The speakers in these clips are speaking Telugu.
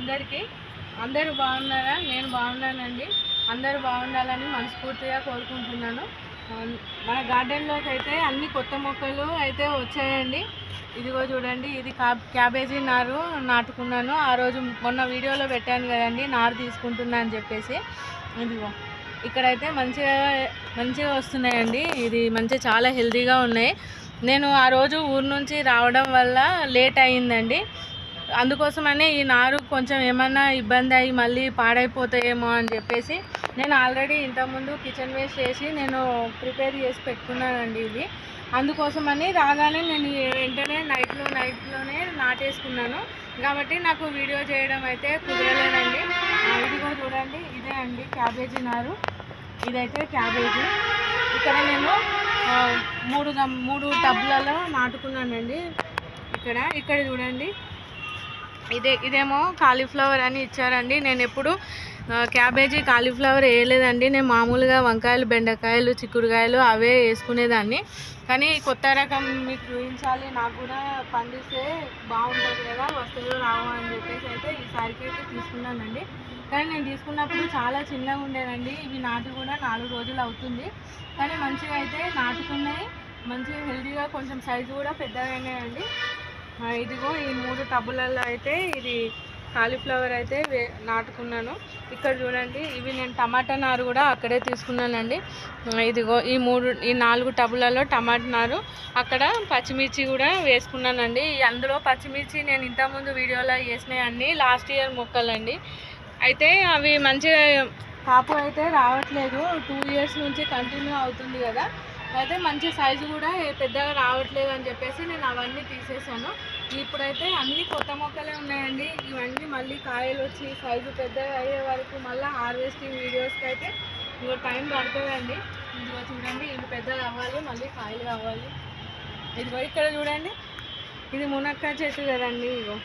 అందరికీ. అందరూ బాగున్నారా? నేను బాగున్నానండి. అందరూ బాగుండాలని మనస్ఫూర్తిగా కోరుకుంటున్నాను. మన గార్డెన్లోకి అయితే అన్ని కొత్త మొక్కలు అయితే వచ్చాయండి. ఇదిగో చూడండి, ఇది క్యాబేజీ నారు నాటుకున్నాను. ఆ రోజు మొన్న వీడియోలో పెట్టాను కదండి, నారు తీసుకుంటున్నా అని చెప్పేసి. ఇదిగో ఇక్కడైతే మంచిగా వస్తున్నాయండి. ఇది చాలా హెల్తీగా ఉన్నాయి. నేను ఆ రోజు ఊరు నుంచి రావడం వల్ల లేట్ అయ్యిందండి. అందుకోసమనే ఈ నారు కొంచెం ఏమన్నా ఇబ్బంది అయ్యి మళ్ళీ పాడైపోతాయేమో అని చెప్పేసి నేను ఆల్రెడీ ఇంతకుముందు కిచెన్ వేస్ట్ చేసి నేను ప్రిపేర్ చేసి పెట్టుకున్నానండి. ఇది అందుకోసమని రాగానే నేను వెంటనే నైట్లోనే నాటేసుకున్నాను కాబట్టి నాకు వీడియో చేయడం అయితే కుదరలేదండి. ఇదిగో చూడండి, ఇదే అండి క్యాబేజీ నారు. ఇదైతే క్యాబేజీ. ఇక్కడ నేను మూడు టబ్లలో నాటుకున్నానండి. ఇక్కడ చూడండి, ఇదేమో కాలీఫ్లవర్ అని ఇచ్చారండి. నేను ఎప్పుడు క్యాబేజీ కాలీఫ్లవర్ వేయలేదండి. నేను మామూలుగా వంకాయలు, బెండకాయలు, చిక్కుడుకాయలు అవే వేసుకునేదాన్ని. కానీ కొత్త రకం మీకు చూపించాలి, నాకు కూడా పండిస్తే బాగుంటుంది కదా, వస్తాయో రావో అని చెప్పేసి అయితే ఈసారికి అయితే తీసుకున్నానండి. కానీ నేను తీసుకున్నప్పుడు చాలా చిన్నగా ఉండేదండి. ఇవి నాటి కూడా 4 రోజులు అవుతుంది. కానీ మంచిగా అయితే నాటుకున్నాయి, మంచిగా హెల్తీగా, కొంచెం సైజు కూడా పెద్దగా అయినాయండి. ఇదిగో ఈ 3 టబ్బులలో అయితే ఇది కాలీఫ్లవర్ అయితే నాటుకున్నాను. ఇక్కడ చూడండి, ఇవి నేను టమాటా నారు కూడా అక్కడే తీసుకున్నానండి. ఇదిగో ఈ 4 టబ్బులలో టమాటా నారు, అక్కడ పచ్చిమిర్చి కూడా వేసుకున్నానండి. అందులో పచ్చిమిర్చి నేను ఇంతకుముందు వీడియోలో వేసినాయి అన్నీ లాస్ట్ ఇయర్ మొక్కలండి. అయితే అవి మంచిగా కాపు అయితే రావట్లేదు. 2 ఇయర్స్ నుంచి కంటిన్యూ అవుతుంది కదా, అయితే మంచి సైజు కూడా పెద్దగా రావట్లేదు అని చెప్పేసి నేను అవన్నీ తీసేసాను. ఇప్పుడైతే అన్ని కొత్త మొక్కలే ఉన్నాయండి. ఇవన్నీ మళ్ళీ కాయలు వచ్చి సైజు పెద్దగా అయ్యే వరకు మళ్ళీ హార్వెస్టింగ్ వీడియోస్కి అయితే ఇంకో టైం పడుతుందండి. ఇదిగో చూడండి, ఇవి పెద్దగా అవ్వాలి, మళ్ళీ కాయలు కావాలి. ఇదిగో ఇక్కడ చూడండి, ఇది మునక్కాయ చెట్టు కదండి. ఇదిగో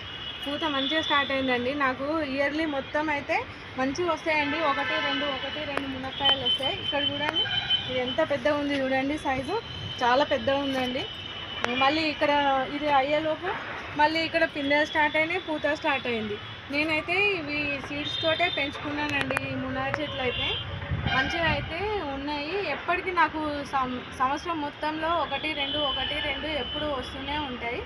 పూత మంచిగా స్టార్ట్ అయిందండి. నాకు ఇయర్లీ మొత్తం అయితే మంచిగా వస్తాయండి. 1-2 మునక్కాయలు వస్తాయి. ఇక్కడ చూడండి, ఇది ఎంత పెద్దగా ఉంది చూడండి, సైజు చాలా పెద్దగా ఉందండి. మళ్ళీ ఇక్కడ ఇది అయ్యేలోపు మళ్ళీ ఇక్కడ పిందెలు స్టార్ట్ అయినాయి, పూత స్టార్ట్ అయింది. నేనైతే ఇవి సీడ్స్ తోటే పెంచుకున్నానండి. ఈ మునగ చెట్లు అయితే మంచిగా అయితే ఉన్నాయి. ఎప్పటికీ నాకు సంవత్సరం మొత్తంలో 1-2 ఎప్పుడు వస్తూనే ఉంటాయి.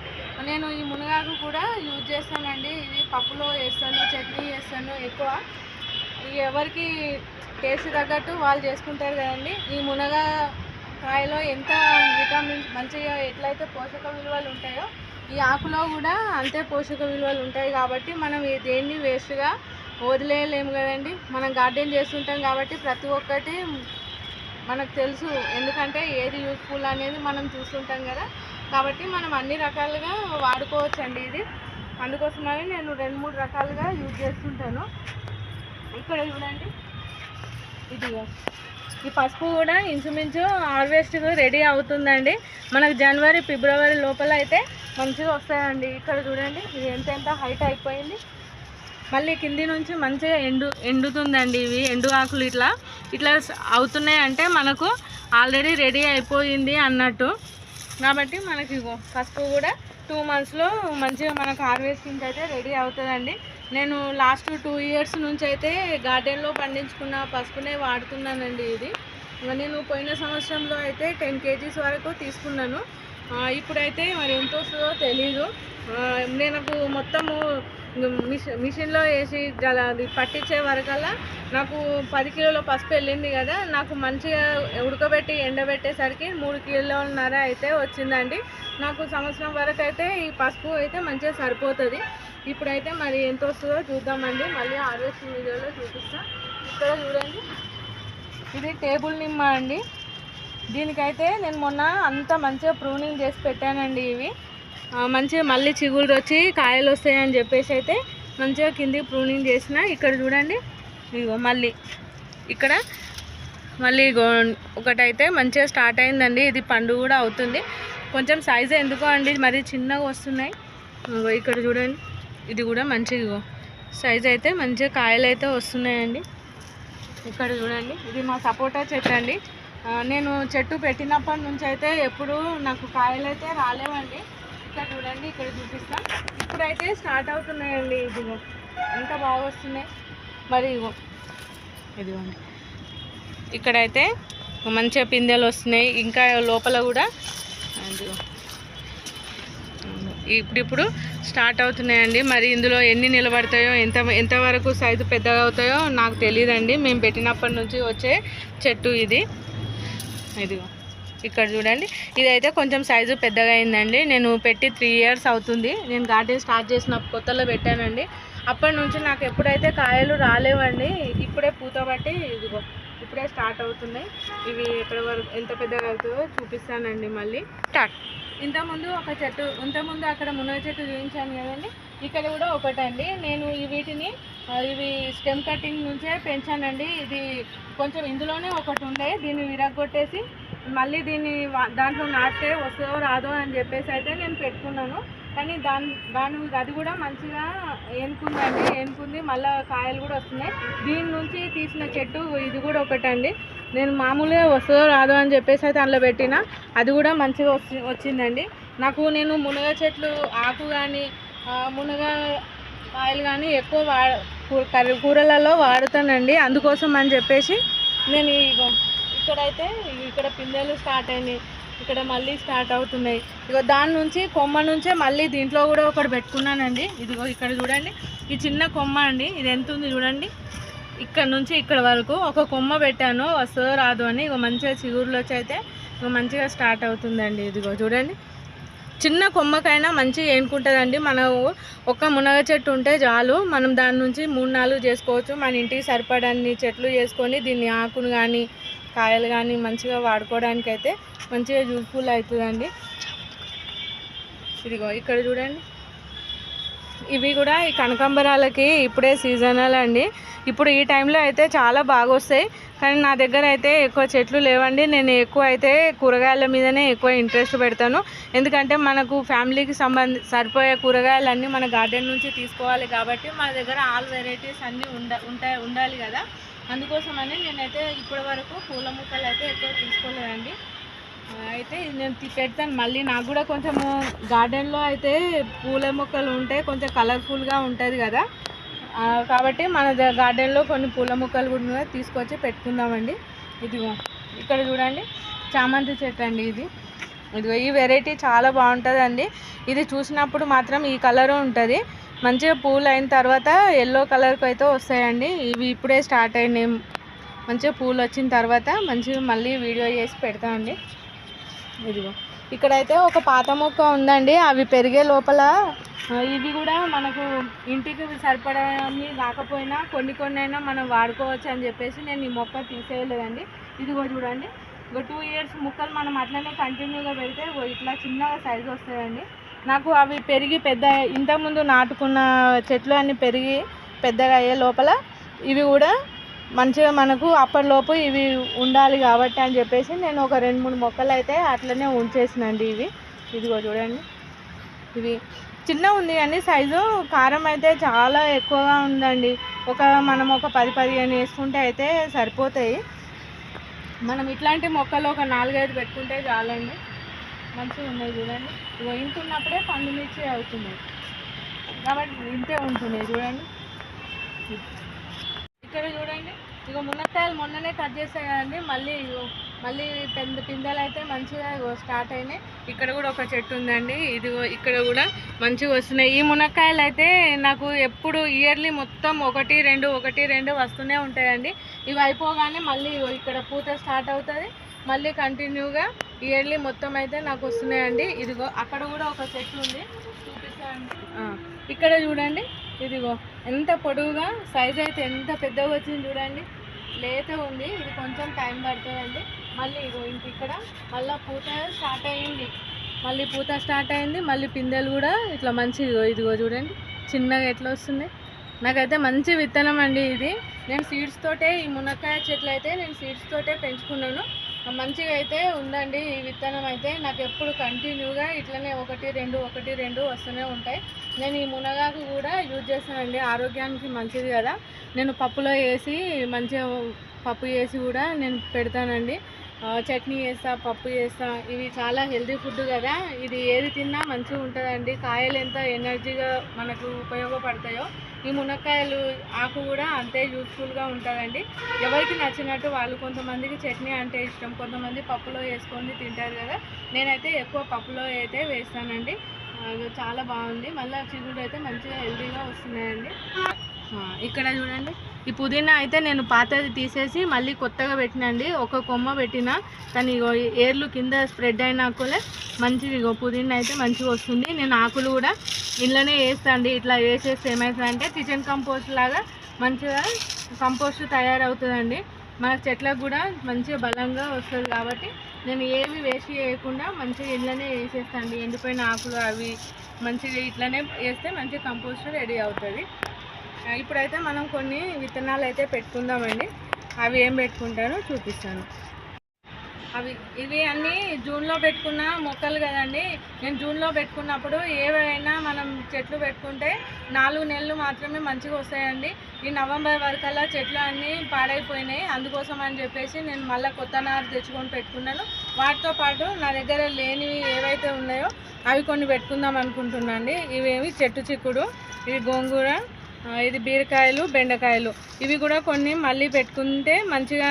నేను ఈ మునగాకు కూడా యూజ్ చేస్తానండి. ఇది పప్పులో వేస్తాను, చట్నీ చేస్తాను. ఎక్కువ ఎవరికి టేస్ట్ తగ్గట్టు వాళ్ళు చేసుకుంటారు కదండి. ఈ మునగకాయలో ఎంత విటమిన్ మంచిగా ఎట్లయితే పోషక విలువలు ఉంటాయో ఈ ఆకులో కూడా అంతే పోషక విలువలు ఉంటాయి. కాబట్టి మనం దేన్ని వేస్ట్గా వదిలేయలేము కదండి. మనం గార్డెన్ చేస్తుంటాం కాబట్టి ప్రతి ఒక్కటి మనకు తెలుసు, ఎందుకంటే ఏది యూస్ఫుల్ అనేది మనం చూస్తుంటాం కదా. కాబట్టి మనం అన్ని రకాలుగా వాడుకోవచ్చండి ఇది. అందుకోసమని నేను 2-3 రకాలుగా యూజ్ చేస్తుంటాను. ఇక్కడ చూడండి, ఇదిగో ఈ పసుపు కూడా ఇంచుమించు హార్వెస్ట్ రెడీ అవుతుందండి. మనకు జనవరి, ఫిబ్రవరి లోపల అయితే మంచిగా వస్తాయండి. ఇక్కడ చూడండి, ఇది ఎంత హైట్ అయిపోయింది. మళ్ళీ కింది నుంచి మంచిగా ఎండుతుందండి. ఇవి ఎండు ఆకులు ఇట్లా అవుతున్నాయి అంటే మనకు ఆల్రెడీ రెడీ అయిపోయింది అన్నట్టు. కాబట్టి మనకి పసుపు కూడా 2 మంత్స్లో మంచిగా మనకు హార్వెస్టింగ్ అయితే రెడీ అవుతుందండి. నేను లాస్ట్ 2 ఇయర్స్ నుంచి అయితే గార్డెన్లో పండించుకున్న పసుపునే వాడుతున్నానండి. ఇది నేను పోయిన సంవత్సరంలో అయితే 10 kgs వరకు తీసుకున్నాను. ఇప్పుడైతే మరి ఎంత వస్తుందో తెలీదు. నేను మొత్తము మిషన్లో వేసి అది పట్టించే వరకల్లా నాకు 10 కిలోల పసుపు వెళ్ళింది కదా. నాకు మంచిగా ఉడకబెట్టి ఎండబెట్టేసరికి 3,5 కిలోల అయితే వచ్చిందండి. నాకు సంవత్సరం వరకు అయితే ఈ పసుపు అయితే మంచిగా సరిపోతుంది. ఇప్పుడైతే మరి ఎంత వస్తుందో చూద్దామండి. మళ్ళీ హార్వెస్టింగ్ వీడియోలో చూపిస్తాను. ఇక్కడ చూడండి, ఇది టేబుల్ నిమ్మ అండి. దీనికైతే నేను మొన్న అంతా మంచిగా ప్రూనింగ్ చేసి పెట్టానండి. ఇవి మంచిగా మళ్ళీ చిగుళ్ళు వచ్చి కాయలు వస్తాయని చెప్పేసి అయితే మంచిగా కిందికి ప్రూనింగ్ చేసిన. ఇక్కడ చూడండి, ఇగో మళ్ళీ ఇక్కడ ఒకటైతే మంచిగా స్టార్ట్ అయిందండి. ఇది పండు కూడా అవుతుంది. కొంచెం సైజు ఎందుకో అండి మరి చిన్నగా వస్తున్నాయి. ఇక్కడ చూడండి, ఇది కూడా మంచిగా సైజు అయితే మంచిగా కాయలు అయితే వస్తున్నాయండి. ఇక్కడ చూడండి, ఇది మా సపోటా చెట్టు అండి. నేను చెట్టు పెట్టినప్పటి నుంచి అయితే ఎప్పుడు నాకు కాయలు అయితే రాలేవండి. ఇక్కడ చూడండి, ఇక్కడ చూపిస్తాను. ఇప్పుడైతే స్టార్ట్ అవుతున్నాయండి. ఇదిగో ఎంత బాగా వస్తున్నాయి. మరి ఇదిగోండి ఇక్కడైతే మంచిగా పిందెలు వస్తున్నాయి. ఇంకా లోపల కూడా ఇప్పుడు స్టార్ట్ అవుతున్నాయండి. మరి ఇందులో ఎన్ని నిలబడతాయో ఎంతవరకు సైజు పెద్దగా అవుతాయో నాకు తెలియదండి. మేము పెట్టినప్పటి నుంచి వచ్చే చెట్టు ఇది. ఇదిగో ఇక్కడ చూడండి, ఇదైతే కొంచెం సైజు పెద్దగా అయిందండి. నేను పెట్టి 3 years అవుతుంది. నేను గార్డెన్ స్టార్ట్ చేసిన కొత్తలో పెట్టానండి. అప్పటి నుంచి నాకు ఎప్పుడైతే కాయలు రాలేవండి, ఇప్పుడే పూత పట్టి ఇదిగో ఇప్పుడే స్టార్ట్ అవుతున్నాయి. ఇవి ఎక్కడి వరకు ఎంత పెద్దగా అవుతుందో చూపిస్తానండి. మళ్ళీ స్టార్ట్. ఇంతకుముందు అక్కడ మునగ చెట్టు చూపించాను కదండి, ఇక్కడ కూడా ఒకటండి. నేను వీటిని ఇవి స్టెమ్ కటింగ్ నుంచే పెంచానండి. ఇది కొంచెం ఇందులోనే ఒకటి ఉండే, దీన్ని విరగొట్టేసి మళ్ళీ దాంట్లో నాటితే వస్తుందో రాదో అని చెప్పేసి అయితే నేను పెట్టుకున్నాను. కానీ అది కూడా మంచిగా ఏనుకుంది. మళ్ళీ కాయలు కూడా వస్తున్నాయి. దీని నుంచి తీసిన చెట్టు ఇది కూడా ఒకటండి. నేను మామూలుగా వస్తుందో రాదో అని చెప్పేసి అయితే అందులో పెట్టిన, అది కూడా మంచిగా వచ్చిందండి. నేను మునగ చెట్లు ఆకు కానీ మునగ కాయలు కానీ ఎక్కువ కూరలలో వాడుతానండి. అందుకోసం అని చెప్పేసి నేను ఇక్కడ పిందెలు స్టార్ట్ అయినాయి, ఇక్కడ మళ్ళీ స్టార్ట్ అవుతున్నాయి. ఇగో దాని నుంచి కొమ్మ నుంచే మళ్ళీ దీంట్లో కూడా ఒకటి పెట్టుకున్నానండి. ఇదిగో ఇక్కడ చూడండి, ఈ చిన్న కొమ్మ అండి. ఇది ఎంత ఉంది చూడండి, ఇక్కడ నుంచి ఇక్కడ వరకు ఒక కొమ్మ పెట్టాను, వస్తుందో రాదు అని. ఇగో మంచిగా చిగురులు వచ్చి అయితే మంచిగా స్టార్ట్ అవుతుందండి. ఇదిగో చూడండి, చిన్న కొమ్మకైనా మంచిగా ఏనుకుంటుందండి. మనం ఒక మునగ చెట్టు ఉంటే చాలు, మనం దాని నుంచి 3-4 చేసుకోవచ్చు. మన ఇంటికి సరిపడన్ని చెట్లు చేసుకొని దీన్ని ఆకును కానీ కాయలు కానీ మంచిగా వాడుకోవడానికి అయితే మంచిగా యూజ్ఫుల్ అవుతుందండి. ఇదిగో ఇక్కడ చూడండి, ఇవి కూడా ఈ కనకాంబరాలకి ఇప్పుడే సీజనల్ అండి. ఇప్పుడు ఈ టైంలో అయితే చాలా బాగా వస్తాయి. కానీ నా దగ్గర అయితే ఎక్కువ చెట్లు లేవండి. నేను ఎక్కువ అయితే కూరగాయల మీదనే ఎక్కువ ఇంట్రెస్ట్ పెడతాను. ఎందుకంటే మనకు ఫ్యామిలీకి సరిపోయే కూరగాయలన్నీ మన గార్డెన్ నుంచి తీసుకోవాలి కాబట్టి మన దగ్గర ఆల్ వెరైటీస్ అన్నీ ఉండాలి కదా. అందుకోసమని నేనైతే ఇప్పటి వరకు పూల మొక్కలు అయితే ఎక్కువ తీసుకోలేదండి. అయితే నేను పెడతాను మళ్ళీ. నాకు కూడా కొంచెము గార్డెన్లో అయితే పూల మొక్కలు ఉంటే కొంచెం కలర్ఫుల్గా ఉంటుంది కదా, కాబట్టి మన గార్డెన్లో కొన్ని పూల మొక్కలు కూడా తీసుకొచ్చి పెట్టుకుందామండి. ఇదిగో ఇక్కడ చూడండి, చామంతి చెట్టు అండి ఇది. ఇదిగో ఈ వెరైటీ చాలా బాగుంటుందండి. ఇది చూసినప్పుడు మాత్రం ఈ కలరు ఉంటుంది. మంచిగా పూలు అయిన తర్వాత ఎల్లో కలర్కి అయితే వస్తాయండి. ఇవి ఇప్పుడే స్టార్ట్ అయినాయి. మంచిగా పూలు వచ్చిన తర్వాత మంచిగా మళ్ళీ వీడియో చేసి పెడతామండి. ఇదిగో ఇక్కడైతే ఒక పాత మొక్క ఉందండి. అవి పెరిగే లోపల ఇవి కూడా మనకు ఇంటికి సరిపడని కాకపోయినా కొన్ని అయినా మనం వాడుకోవచ్చు అని చెప్పేసి నేను ఈ మొక్క తీసేయలేదండి. ఇదిగో చూడండి, ఒక 2 years మొక్కలు మనం అట్లనే కంటిన్యూగా పెడితే ఇట్లా చిన్నగా సైజు వస్తాయండి. నాకు అవి పెరిగి ఇంతకుముందు నాటుకున్న చెట్లు అన్నీ పెరిగి పెద్దగా అయ్యే లోపల ఇవి కూడా మంచిగా మనకు అప్పటిలోపు ఇవి ఉండాలి కాబట్టి అని చెప్పేసి నేను ఒక 2-3 మొక్కలు అయితే అట్లనే ఉంచేసినండి. ఇదిగో చూడండి, ఇవి చిన్న ఉంది కానీ సైజు కారం అయితే చాలా ఎక్కువగా ఉందండి. మనం ఒక 10-15 వేసుకుంటే అయితే సరిపోతాయి. మనం ఇట్లాంటి మొక్కలు ఒక 4-5 పెట్టుకుంటే చాలండి. మంచిగా ఉన్నాయి చూడండి. ఇగో ఇంటున్నప్పుడే పండు మిర్చి అవుతున్నాయి కాబట్టి ఇంతే ఉంటున్నాయి చూడండి. ఇక్కడ చూడండి, ఇగో మునక్కాయలు మొన్ననే కట్ చేసాయి కదండి. మళ్ళీ పిందెలు అయితే మంచిగా స్టార్ట్ అయినాయి. ఇక్కడ కూడా ఒక చెట్టు ఉందండి. ఇదిగో ఇక్కడ కూడా మంచిగా వస్తున్నాయి. ఈ మునక్కాయలు అయితే నాకు ఎప్పుడు ఇయర్లీ మొత్తం 1-2 వస్తూనే ఉంటాయండి. ఇవి అయిపోగానే మళ్ళీ ఇక్కడ పూత స్టార్ట్ అవుతుంది. మళ్ళీ కంటిన్యూగా ఇయర్లీ మొత్తం అయితే నాకు వస్తున్నాయండి. ఇదిగో అక్కడ కూడా ఒక చెట్టు ఉంది, చూపిస్తానండి. ఇక్కడ చూడండి, ఇదిగో ఎంత పొడవుగా సైజ్ అయితే ఎంత పెద్దగా వచ్చింది చూడండి. లేత ఉంది, ఇది కొంచెం టైం పడుతుందండి. మళ్ళీ ఇగో ఇక్కడ మళ్ళీ పూత స్టార్ట్ అయింది. మళ్ళీ పిందెలు కూడా ఇట్లా మంచి ఇదిగో చూడండి చిన్నగా ఎట్లా వస్తుంది. నాకైతే మంచి విత్తనం అండి ఇది. నేను సీడ్స్ తోటే ఈ మునక్కాయ చెట్లు అయితే నేను సీడ్స్ తోటే పెంచుకున్నాను. మంచిగా అయితే ఉందండి ఈ విత్తనం అయితే. నాకు ఎప్పుడు కంటిన్యూగా ఇట్లనే 1-2 వస్తూనే ఉంటాయి. నేను ఈ మునగాకు కూడా యూజ్ చేస్తానండి, ఆరోగ్యానికి మంచిది కదా. నేను పప్పులో వేసి మంచిగా పప్పు చేసి కూడా నేను పెడతానండి. చట్నీ చేస్తా, పప్పు చేస్తా. ఇవి చాలా హెల్తీ ఫుడ్ కదా, ఇది ఏది తిన్నా మంచిగా ఉంటుందండి. కాయలు ఎంత ఎనర్జీగా మనకు ఉపయోగపడతాయో ఈ మునక్కాయలు ఆకు కూడా అంతే యూస్ఫుల్గా ఉంటుందండి. ఎవరికి నచ్చినట్టు వాళ్ళు, కొంతమందికి చట్నీ అంటే ఇష్టం, కొంతమంది పప్పులో వేసుకొని తింటారు కదా. నేనైతే ఎక్కువ పప్పులో అయితే వేస్తానండి. చాలా బాగుంది. మళ్ళీ చిగురు అయితే మంచిగా హెల్తీగా వస్తున్నాయండి. ఇక్కడ చూడండి, ఈ పుదీనా అయితే నేను పాతది తీసేసి మళ్ళీ కొత్తగా పెట్టినండి. ఒక కొమ్మ పెట్టిన, కానీ ఇగో ఏర్లు కింద స్ప్రెడ్ అయినాకలే మంచిగా ఇగో పుదీనా అయితే మంచిగా వస్తుంది. నేను ఆకులు కూడా ఇంట్లోనే వేస్తాండి. ఇట్లా వేసేస్తే ఏమవుతుందంటే కిచెన్ కంపోస్ట్ లాగా మంచిగా కంపోస్ట్ తయారవుతుందండి. మన చెట్లకు కూడా మంచిగా బలంగా వస్తుంది. కాబట్టి నేను ఏమి వేస్ట్ చేయకుండా మంచిగా ఇంట్లోనే వేసేస్తాండి. ఎండిపోయిన ఆకులు అవి మంచిగా ఇట్లనే వేస్తే మంచిగా కంపోస్ట్ రెడీ అవుతుంది. ఇప్పుడైతే మనం కొన్ని విత్తనాలు అయితే పెట్టుకుందామండి. అవి ఏం పెట్టుకుంటానో చూపిస్తాను. ఇవి అన్నీ జూన్లో పెట్టుకున్న మొక్కలు కదండి. నేను జూన్లో పెట్టుకున్నప్పుడు ఏవైనా మనం చెట్లు పెట్టుకుంటే 4 నెలలు మాత్రమే మంచిగా వస్తాయండి. ఈ నవంబర్ వరకల్లా చెట్లు అన్నీ పాడైపోయినాయి. అందుకోసం అని చెప్పేసి నేను మళ్ళీ కొత్త నారు తెచ్చుకొని పెట్టుకున్నాను. వాటితో పాటు నా దగ్గర లేనివి ఏవైతే ఉన్నాయో అవి కొన్ని పెట్టుకుందాం అనుకుంటున్నాను. ఇవేమి చెట్టు చిక్కుడు, ఇవి గోంగూర, ఇది బీరకాయలు, బెండకాయలు. ఇవి కూడా కొన్ని మళ్ళీ పెట్టుకుంటే మంచిగా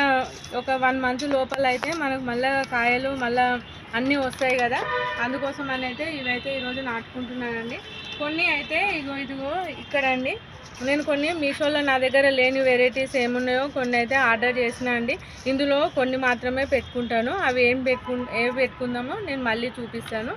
ఒక 1 మంత్ లోపల అయితే మనకు మళ్ళీ కాయలు మళ్ళీ అన్నీ వస్తాయి కదా. అందుకోసం అని అయితే ఇవైతే ఈరోజు నాటుకుంటున్నానండి. కొన్ని అయితే ఇదిగో ఇక్కడ అండి, నేను కొన్ని మీషోలో నా దగ్గర లేని వెరైటీస్ ఏమున్నాయో కొన్ని అయితే ఆర్డర్ చేసిన అండి. ఇందులో కొన్ని మాత్రమే పెట్టుకుంటాను. అవి ఏం పెట్టుకుందామో నేను మళ్ళీ చూపిస్తాను.